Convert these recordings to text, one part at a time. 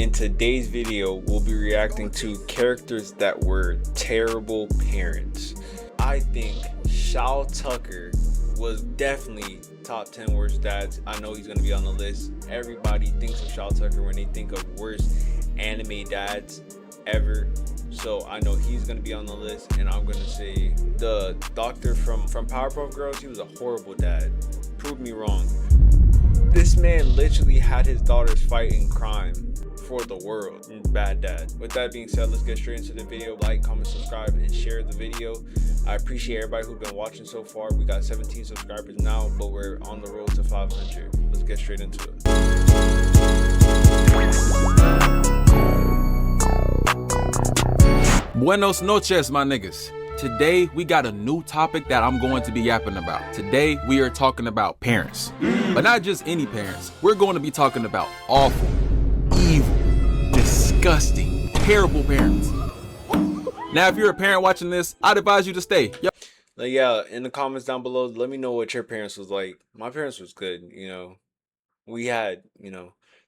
In today's video, we'll be reacting to characters that were terrible parents. I think Shao Tucker was definitely top 10 worst dads. I know he's gonna be on the list. Everybody thinks of Shao Tucker when they think of worst anime dads ever. So I know he's gonna be on the list, and I'm gonna say the doctor from Powerpuff Girls, he was a horrible dad. Prove me wrong. This man literally had his daughters fighting crime for the world. Bad dad. With that being said, let's get straight into the video. Like, comment, subscribe, and share the video. I appreciate everybody who's been watching so far. We got 17 subscribers now, but we're on the road to 500. Let's get straight into it. Buenos noches, my niggas. Today, we got a new topic that I'm going to be yapping about. Today, we are talking about parents. But not just any parents. We're going to be talking about awful, evil, disgusting, terrible parents. Now, if you're a parent watching this, I'd advise you to stay. Like, yeah, in the comments down below, let me know what your parents was like. My parents was good, you know. We had,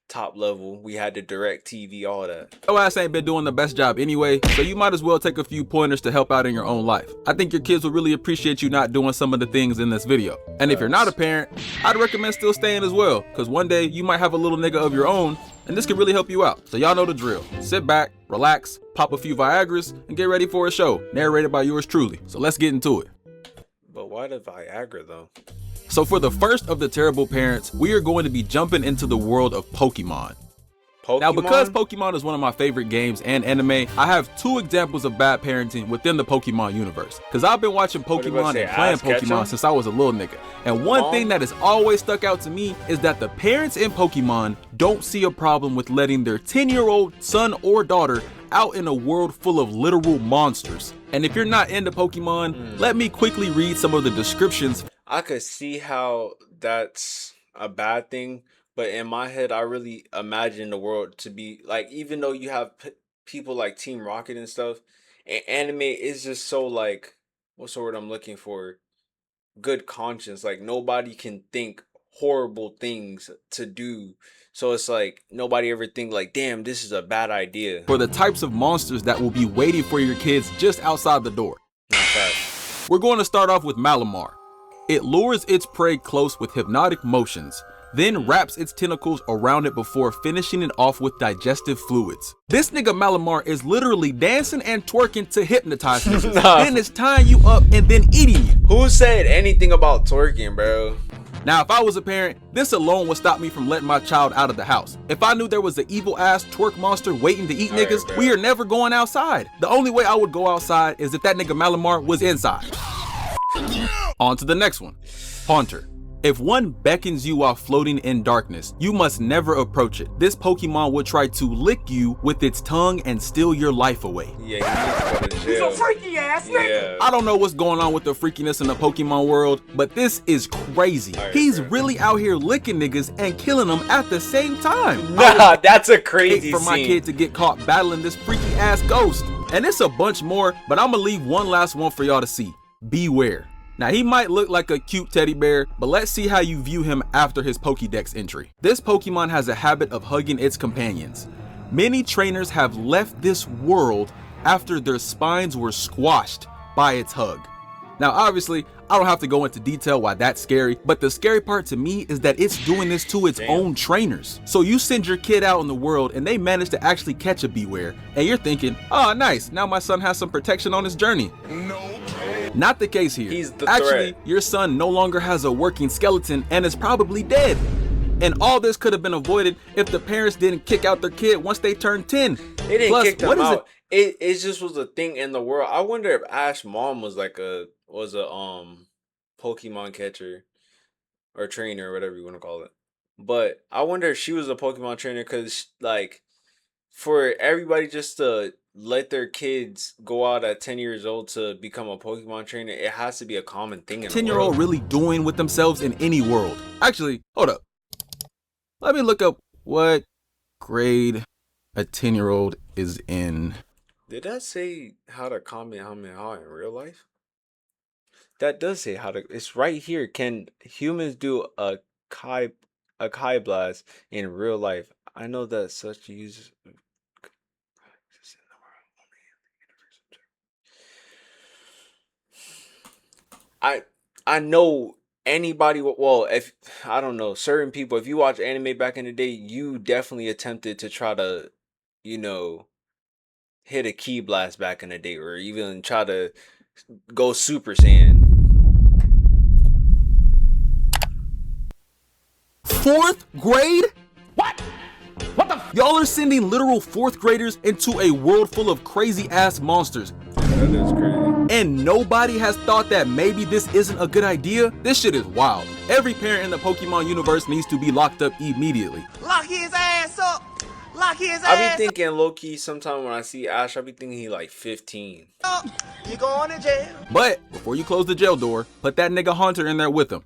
top level. We had the direct TV, all that. Your ass ain't been doing the best job anyway, so you might as well take a few pointers to help out in your own life. I think your kids will really appreciate you not doing some of the things in this video. And if you're not a parent, I'd recommend still staying as well, because one day you might have a little nigga of your own, and this can really help you out. So y'all know the drill. Sit back, relax, pop a few Viagras, and get ready for a show, narrated by yours truly. So let's get into it. But why the Viagra, though? So for the first of the terrible parents, we are going to be jumping into the world of Pokemon. Now, because Pokemon is one of my favorite games and anime, I have two examples of bad parenting within the Pokemon universe. Because I've been watching Pokemon and playing Pokemon since I was a little nigga. And one thing that has always stuck out to me is that the parents in Pokemon don't see a problem with letting their 10-year-old son or daughter out in a world full of literal monsters. And if you're not into Pokemon, let me quickly read some of the descriptions. I could see how that's a bad thing, but in my head, I really imagine the world to be like, even though you have people like Team Rocket and stuff, anime is just so like, what's the word I'm looking for? Good conscience. Like, nobody can think horrible things to do. So it's like, nobody ever think like, damn, this is a bad idea. For the types of monsters that will be waiting for your kids just outside the door. We're going to start off with Malamar. It lures its prey close with hypnotic motions, then wraps its tentacles around it before finishing it off with digestive fluids. This nigga Malamar is literally dancing and twerking to hypnotize you. Then it's tying you up and then eating you. Who said anything about twerking, bro? Now, if I was a parent, this alone would stop me from letting my child out of the house. If I knew there was an evil ass twerk monster waiting to eat niggas, we are never going outside. The only way I would go outside is if that nigga Malamar was inside. On to the next one, Haunter. If one beckons you while floating in darkness, you must never approach it. This Pokemon will try to lick you with its tongue and steal your life away. Yeah, he's a freaky ass nigga. I don't know what's going on with the freakiness in the Pokemon world, but this is crazy. He's really out here licking niggas and killing them at the same time. Nah, that's a crazy for my kid to get caught battling this freaky ass ghost. And it's a bunch more, but I'm gonna leave one last one for y'all to see. Beware. Now, he might look like a cute teddy bear, but let's see how you view him after his Pokédex entry. This Pokemon has a habit of hugging its companions. Many trainers have left this world after their spines were squashed by its hug. Now, obviously, I don't have to go into detail why that's scary, but the scary part to me is that it's doing this to its own trainers. So you send your kid out in the world and they manage to actually catch a Beware, and you're thinking, oh, nice, now my son has some protection on his journey. Not the case here. He's the Actually, threat. your son no longer has a working skeleton and is probably dead. And all this could have been avoided if the parents didn't kick out their kid once they turned 10. They didn't kick them out. It just was a thing in the world. I wonder if Ash's mom was like a Pokemon catcher or trainer or whatever you want to call it. But I wonder if she was a Pokemon trainer, because like, for everybody just to let their kids go out at 10 years old to become a Pokemon trainer, it has to be a common thing in the world. 10-year-old really doing with themselves in any world. Actually, hold up. Let me look up what grade a 10-year-old is in. Did that say how to Kamehameha in real life? That does say how to. It's right here. Can humans do a Kai blast in real life? I know that such use. I I know anybody. Well, if I don't know certain people, if you watch anime back in the day, you definitely attempted to try to, you know, hit a key blast back in the day, or even try to go Super Saiyan. Fourth grade? What? What the? Y'all are sending literal fourth graders into a world full of crazy ass monsters. That is crazy. And nobody has thought that maybe this isn't a good idea? This shit is wild. Every parent in the Pokemon universe needs to be locked up immediately. Lock his ass up. Lock his I ass be thinking low key sometimes when I see Ash, I be thinking he like 15. up. You going to jail. But before you close the jail door, put that nigga Haunter in there with him.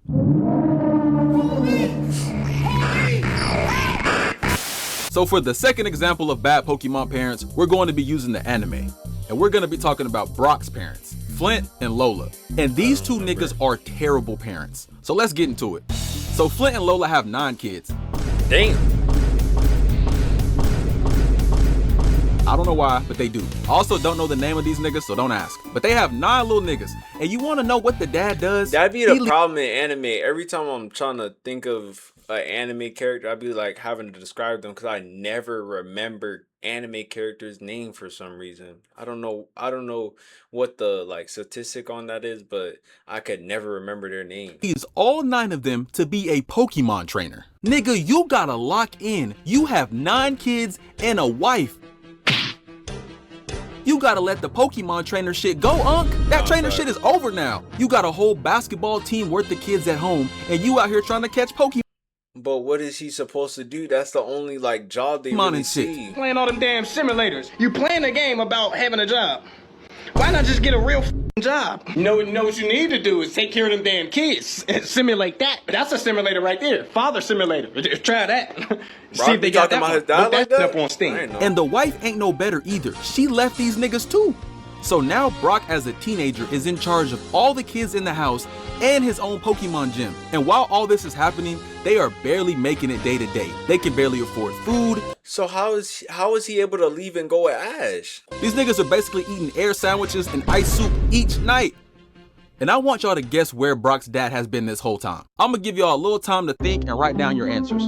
So for the second example of bad Pokemon parents, we're going to be using the anime. And we're going to be talking about Brock's parents, Flint and Lola. And these two niggas are terrible parents. So let's get into it. So Flint and Lola have 9 kids. Damn. I don't know why, but they do. I also don't know the name of these niggas, so don't ask. But they have 9 little niggas. And you want to know what the dad does? That'd be the problem in anime. Every time I'm trying to think of an anime character, I'd be like having to describe them because I never remember anime characters' name for some reason. I don't know what the like statistic on that is, but I could never remember their name. Needs all 9 of them to be a Pokemon trainer. Nigga, you gotta lock in. You have 9 kids and a wife. You gotta let the Pokemon trainer shit go, Unc. That trainer shit is over now. You got a whole basketball team worth of kids at home, and you out here trying to catch Pokemon. But what is he supposed to do? That's the only like job they really see. Playing all them damn simulators. You playing a game about having a job. Why not just get a real job? You know what you need to do is take care of them damn kids and simulate that. That's a simulator right there. Father simulator. Try that. See if they got that one. Look that up on Steam. And the wife ain't no better either. She left these niggas too. So now Brock as a teenager is in charge of all the kids in the house and his own Pokemon gym. And while all this is happening, they are barely making it day to day. They can barely afford food. So how is he able to leave and go with Ash? These niggas are basically eating air sandwiches and ice soup each night. And I want y'all to guess where Brock's dad has been this whole time. I'm gonna give y'all a little time to think and write down your answers.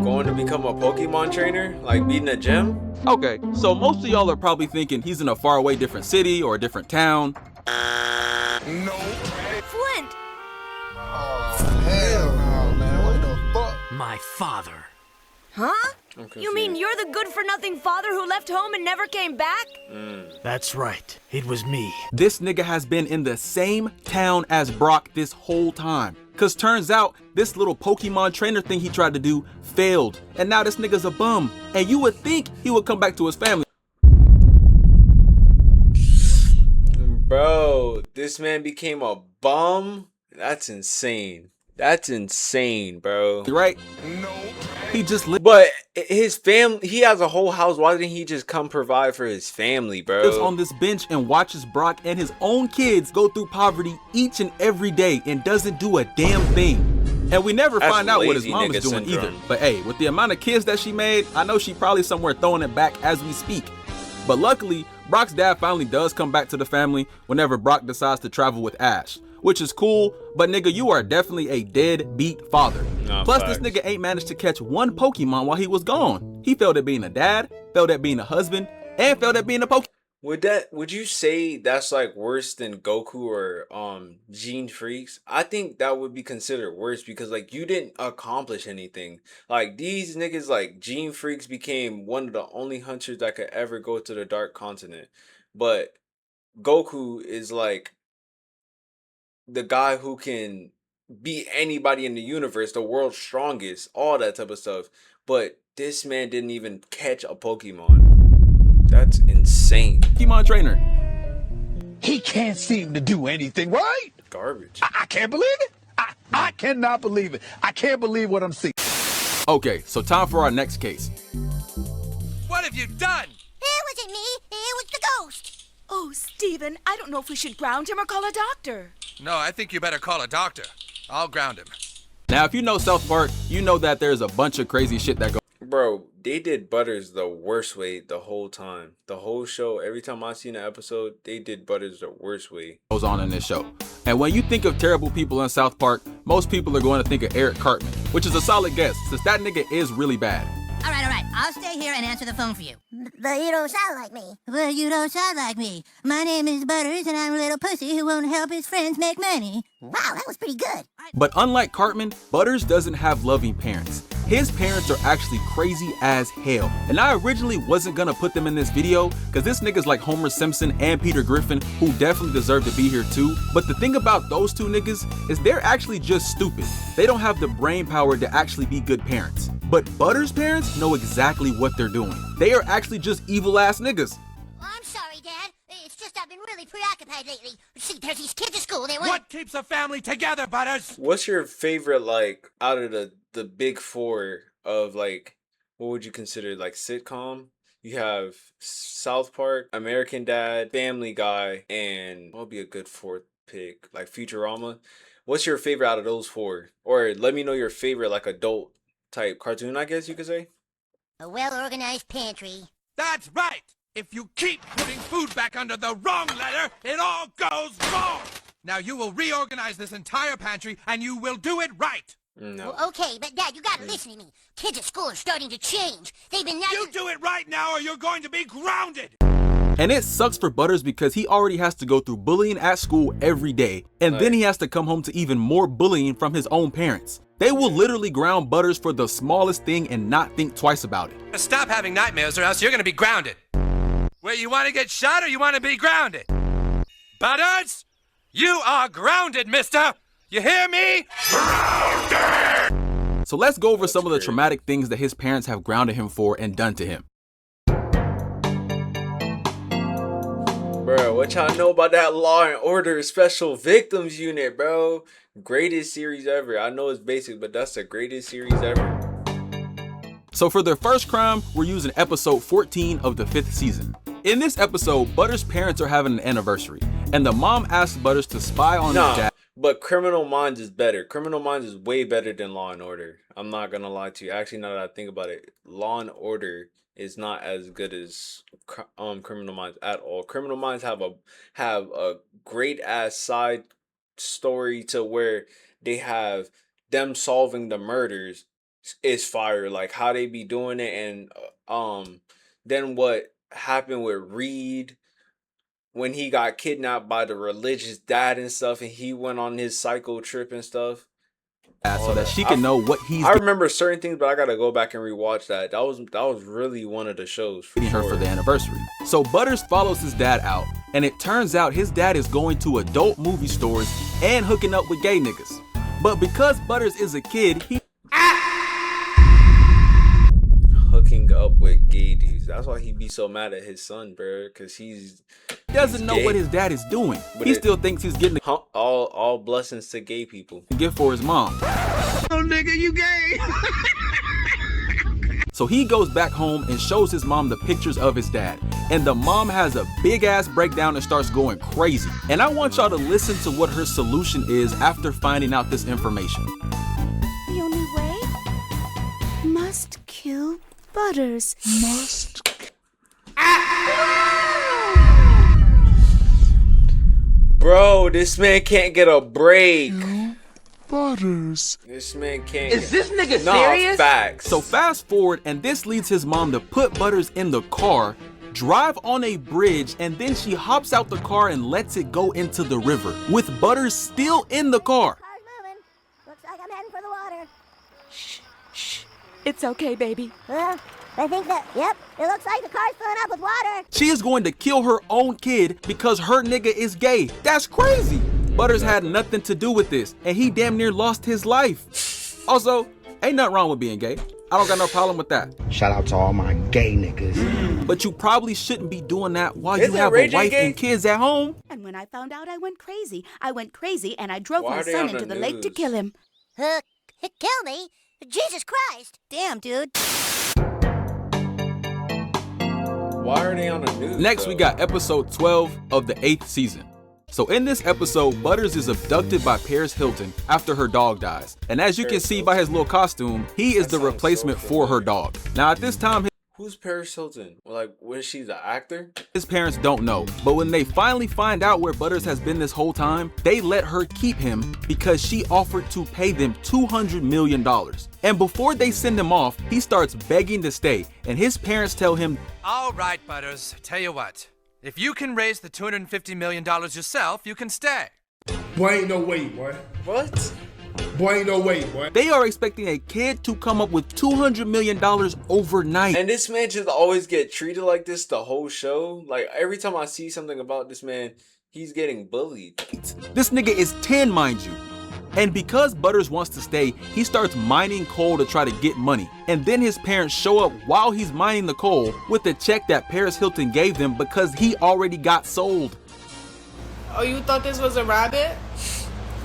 Going to become a Pokemon trainer? Like beating a gym? Okay, so most of y'all are probably thinking he's in a faraway different city or a different town. No. Flint! Oh, hell no, man. What the fuck? My father. Huh? You mean you're the good-for-nothing father who left home and never came back? That's right. It was me. This nigga has been in the same town as Brock this whole time. Cause turns out this little Pokemon trainer thing he tried to do failed. And now this nigga's a bum. And you would think he would come back to his family. Bro, this man became a bum? That's insane. That's insane, bro. Right? No. He just But his family, he has a whole house. Why didn't he just come provide for his family, bro? lives on this bench and watches Brock and his own kids go through poverty each and every day and doesn't do a damn thing. And we never That's find out what his lazy mom is nigga doing syndrome. either. But hey, with the amount of kids that she made, I know she probably somewhere throwing it back as we speak. But luckily, Brock's dad finally does come back to the family whenever Brock decides to travel with Ash, which is cool, but nigga, you are definitely a deadbeat father. Nah, Plus, facts. this nigga ain't managed to catch one Pokemon while he was gone. He failed at being a dad, failed at being a husband, and failed at being a Pokemon. Would you say that's like worse than Goku or Gene Freaks? I think that would be considered worse because like you didn't accomplish anything. Like these niggas like Gene Freaks became one of the only hunters that could ever go to the Dark Continent. But Goku is like the guy who can beat anybody in the universe, the world's strongest, all that type of stuff. But this man didn't even catch a Pokemon. That's insane. Pokemon trainer. He can't seem to do anything, right? Garbage. I can't believe it. I cannot believe it. I can't believe what I'm seeing. Okay, so time for our next case. What have you done? It wasn't me. It was the ghost. Oh, Steven, I don't know if we should ground him or call a doctor. No, I think you better call a doctor. I'll ground him. Now, if you know South Park, you know that there's a bunch of crazy shit that Bro, they did Butters the worst way the whole time. The whole show, every time I seen an episode, they did Butters the worst way. goes on in this show. And when you think of terrible people in South Park, most people are going to think of Eric Cartman, which is a solid guess, since that nigga is really bad. All right. I'll stay here and answer the phone for you. But you don't sound like me. Well, you don't sound like me. My name is Butters, and I'm a little pussy who won't help his friends make money. Wow, that was pretty good. But unlike Cartman, Butters doesn't have loving parents. His parents are actually crazy as hell. And I originally wasn't gonna put them in this video, cause this nigga's like Homer Simpson and Peter Griffin, who definitely deserve to be here too. But the thing about those two niggas is they're actually just stupid. They don't have the brain power to actually be good parents. But Butters' parents know exactly what they're doing. They are actually just evil ass niggas. I'm sorry, Dad. It's just I've been really preoccupied lately. See, there's these kids at school. They want... What keeps a family together, Butters? What's your favorite, like, out of the big four of, like, what would you consider, like, sitcom? You have South Park, American Dad, Family Guy, and what would be a good fourth pick? Like Futurama. What's your favorite out of those four? Or let me know your favorite, like, adult type cartoon, I guess you could say. A well-organized pantry. That's right! If you keep putting food back under the wrong letter, it all goes wrong! Now you will reorganize this entire pantry, and you will do it right! No. Well, okay, but Dad, you gotta listen to me. Kids at school are starting to change. They've been... You do it right now, or you're going to be grounded! And it sucks for Butters because he already has to go through bullying at school every day. And then he has to come home to even more bullying from his own parents. They will literally ground Butters for the smallest thing and not think twice about it. Stop having nightmares or else you're gonna be grounded. Wait, you wanna get shot or you wanna be grounded? Butters! You are grounded, mister! You hear me? Grounded! So let's go over some of the traumatic things that his parents have grounded him for and done to him. Bro, what y'all know about that Law and Order Special Victims Unit, bro? Greatest series ever. I know it's basic, but that's the greatest series ever. So for their first crime, we're using episode 14 of the 5th season. In this episode, Butters' parents are having an anniversary, and the mom asks Butters to spy on his dad. But Criminal Minds is better. Criminal Minds is way better than Law and Order. I'm not gonna lie to you. Actually, now that I think about it, Law and Order is not as good as Criminal Minds at all. Criminal Minds have a great ass side story to where they have them solving the murders is fire, like how they be doing it. And then what happened with Reed when he got kidnapped by the religious dad and stuff, and he went on his psycho trip and stuff, so that she can know what he's I remember certain things, but I gotta go back and rewatch that. That was really one of the shows for her for the anniversary. So Butters follows his dad out, and it turns out his dad is going to adult movie stores and hooking up with gay niggas. But because Butters is a kid, he hooking up with gay dudes. That's why he be so mad at his son, bro, because he's doesn't know what his dad is doing. But he still thinks he's getting all blessings to gay people. A gift for his mom. Oh, nigga, you gay. So he goes back home and shows his mom the pictures of his dad. And the mom has a big ass breakdown and starts going crazy. And I want y'all to listen to what her solution is after finding out this information. The only way? Must kill Butters. Bro, this man can't get a break. Butters. This man can't. Is this nigga serious? Facts. So fast forward, and this leads his mom to put Butters in the car, drive on a bridge, and then she hops out the car and lets it go into the river, with Butters still in the car. Car's moving. Looks like I'm heading for the water. Shh. It's okay, baby. I think that, yep, it looks like the car's filling up with water. She is going to kill her own kid because her nigga is gay. That's crazy. Butters had nothing to do with this, and he damn near lost his life. Also, ain't nothing wrong with being gay. I don't got no problem with that. Shout out to all my gay niggas. But you probably shouldn't be doing that while you have a wife and kids at home. And when I found out, I went crazy. And I drove my son into the lake to kill him. Kill me? Jesus Christ. Damn, dude. Why are they on the news? Next, we got episode 12 of the 8th season. So in this episode, Butters is abducted by Paris Hilton after her dog dies. And as you can see by his little costume, he is the replacement for her dog. Now at this time, who's Paris Hilton? Like, was she the actor? his parents don't know. But when they finally find out where Butters has been this whole time, they let her keep him because she offered to pay them $200 million. And before they send him off, he starts begging to stay. And his parents tell him, All right, Butters. Tell you what. If you can raise the $250 million yourself, you can stay. Boy, ain't no way, boy. What? Boy, ain't no way, boy. they are expecting a kid to come up with $200 million overnight. And this man just always get treated like this the whole show. Like, every time I see something about this man, he's getting bullied. This nigga is 10, mind you. And because Butters wants to stay, he starts mining coal to try to get money. And then his parents show up while he's mining the coal with the check that Paris Hilton gave them because he already got sold. Oh, you thought this was a rabbit?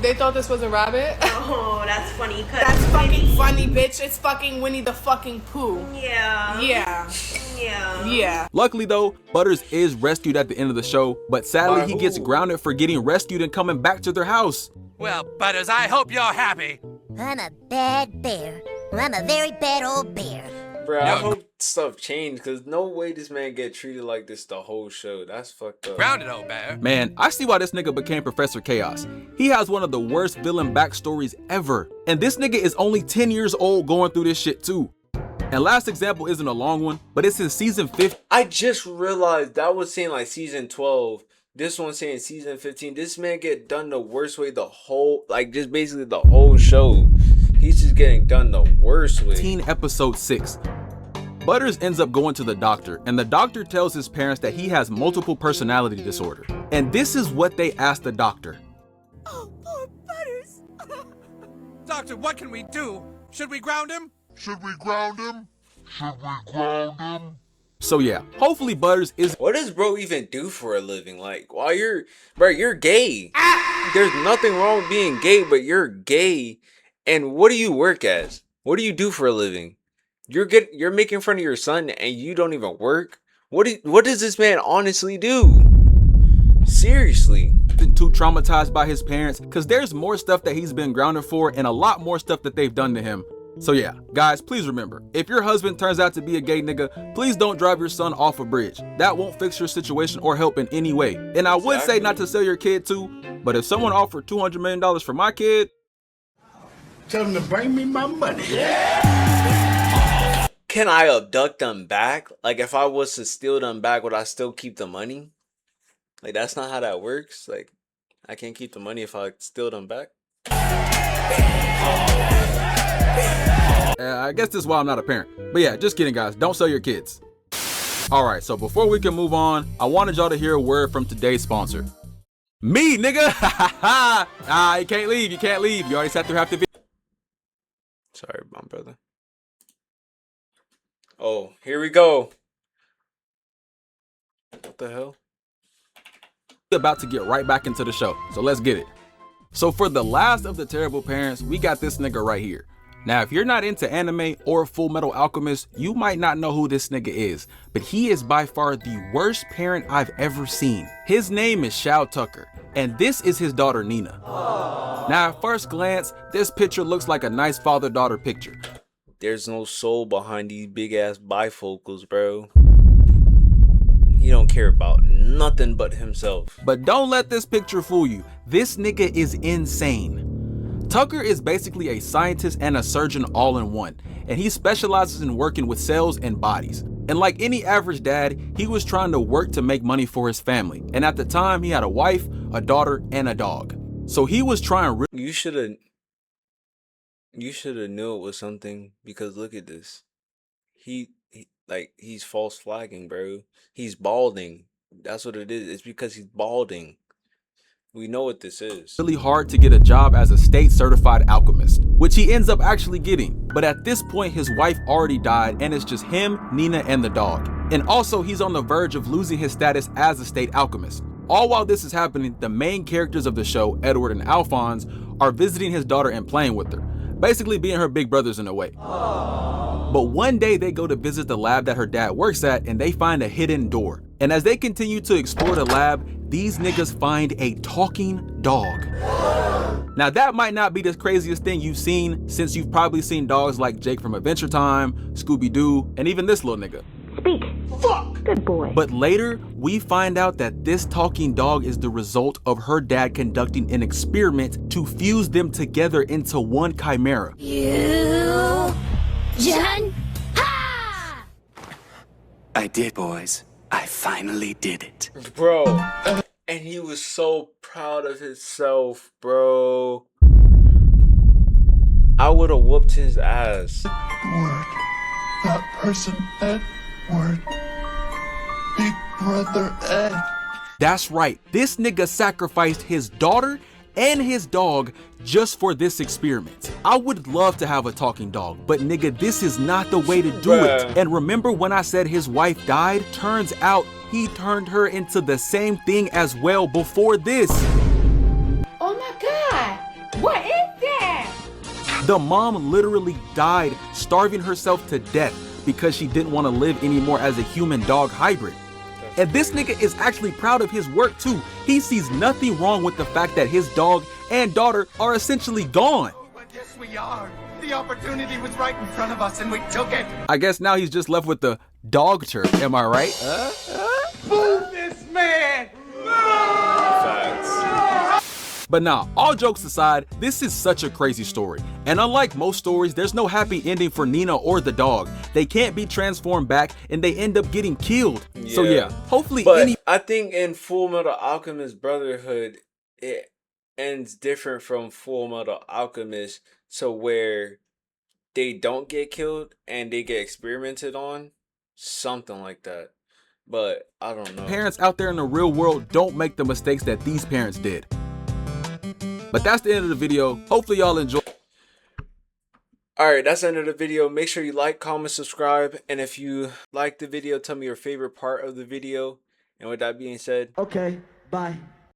They thought this was a rabbit? Oh, that's funny. That's fucking funny, bitch. It's fucking Winnie the fucking Pooh. Yeah. Yeah. Yeah. Yeah. Luckily though, Butters is rescued at the end of the show, but sadly he gets grounded for getting rescued and coming back to their house. Well, Butters, I hope you're happy. I'm a bad bear. I'm a very bad old bear. Bro, I hope stuff changed, because no way this man get treated like this the whole show. That's fucked up. Grounded, old bear. Man, I see why this nigga became Professor Chaos. He has one of the worst villain backstories ever. And this nigga is only 10 years old going through this shit too. And last example isn't a long one, but it's in season 15. I just realized that was saying like season 12. This one's saying season 15. This man get done the worst way the whole, like just basically the whole show. He's just getting done the worst way. Episode 6. Butters ends up going to the doctor, and the doctor tells his parents that he has multiple personality disorder. And this is what they asked the doctor. Oh, poor Butters. Doctor, what can we do? Should we ground him? Should we ground him? Should we ground him? So yeah, hopefully Butters is. What does bro even do for a living? Like, while you're gay. There's nothing wrong with being gay, but you're gay. And what do you work as? What do you do for a living? You're making fun of your son and you don't even work? What does this man honestly do? Seriously. Too traumatized by his parents, because there's more stuff that he's been grounded for and a lot more stuff that they've done to him. So yeah, guys, please remember, if your husband turns out to be a gay nigga, please don't drive your son off a bridge. That won't fix your situation or help in any way. And I would say not to sell your kid too, but if someone offered $200 million for my kid, Tell them to bring me my money. Can I abduct them back? Like, if I was to steal them back, would I still keep the money? Like, that's not how that works. Like, I can't keep the money if I steal them back. I guess this is why I'm not a parent. But yeah, just kidding, guys. Don't sell your kids. Alright, so before we can move on, I wanted y'all to hear a word from today's sponsor. Me, nigga! You can't leave, you can't leave. You already sat through half the video. Sorry, my brother. Oh, here we go. What the hell? About to get right back into the show, so let's get it. So for the last of the terrible parents, we got this nigga right here. Now, if you're not into anime or Full Metal Alchemist, you might not know who this nigga is, but he is by far the worst parent I've ever seen. His name is Shao Tucker, and this is his daughter Nina. Now, at first glance, this picture looks like a nice father-daughter picture. There's no soul behind these big-ass bifocals, bro. He don't care about nothing but himself. But don't let this picture fool you. This nigga is insane. Tucker is basically a scientist and a surgeon all in one, and he specializes in working with cells and bodies. And like any average dad, he was trying to work to make money for his family. And at the time, he had a wife, a daughter, and a dog. So he was trying. You should have knew it was something, because look at this. He's false flagging, bro. He's balding. That's what it is. It's because he's balding. We know what this is. Really hard to get a job as a state certified alchemist, which he ends up actually getting. But at this point, his wife already died, and it's just him, Nina, and the dog. And also, he's on the verge of losing his status as a state alchemist. All while this is happening, the main characters of the show, Edward and Alphonse, are visiting his daughter and playing with her, basically being her big brothers in a way. But one day they go to visit the lab that her dad works at, and they find a hidden door. And as they continue to explore the lab, these niggas find a talking dog. Now that might not be the craziest thing you've seen, since you've probably seen dogs like Jake from Adventure Time, Scooby-Doo, and even this little nigga. Speak. Fuck. Good boy. But later, we find out that this talking dog is the result of her dad conducting an experiment to fuse them together into one chimera. You... Jen? Ha! I did, boys. I finally did it. Bro. And he was so proud of himself, bro. I would have whooped his ass. Word. That person, Ed. Word. Big brother Ed. That's right, this nigga sacrificed his daughter and his dog just for this experiment. I would love to have a talking dog, but nigga, this is not the way to do it. And remember when I said his wife died? Turns out he turned her into the same thing as well before this. Oh my God, what is that? The mom literally died starving herself to death because she didn't want to live anymore as a human-dog hybrid. And this nigga is actually proud of his work too. He sees nothing wrong with the fact that his dog and daughter are essentially gone. Yes, we are. The opportunity was right in front of us and we took it. I guess now he's just left with the dog turf, am I right? Move this man! But nah, all jokes aside, this is such a crazy story. And unlike most stories, there's no happy ending for Nina or the dog. They can't be transformed back and they end up getting killed. Yeah. So yeah, hopefully I think in Full Metal Alchemist Brotherhood, it ends different from Full Metal Alchemist, to where they don't get killed and they get experimented on. Something like that. But I don't know. Parents out there in the real world don't make the mistakes that these parents did. But that's the end of the video. Hopefully y'all enjoy. Alright, that's the end of the video. Make sure you like, comment, subscribe. And if you like the video, tell me your favorite part of the video. And with that being said, Okay, bye.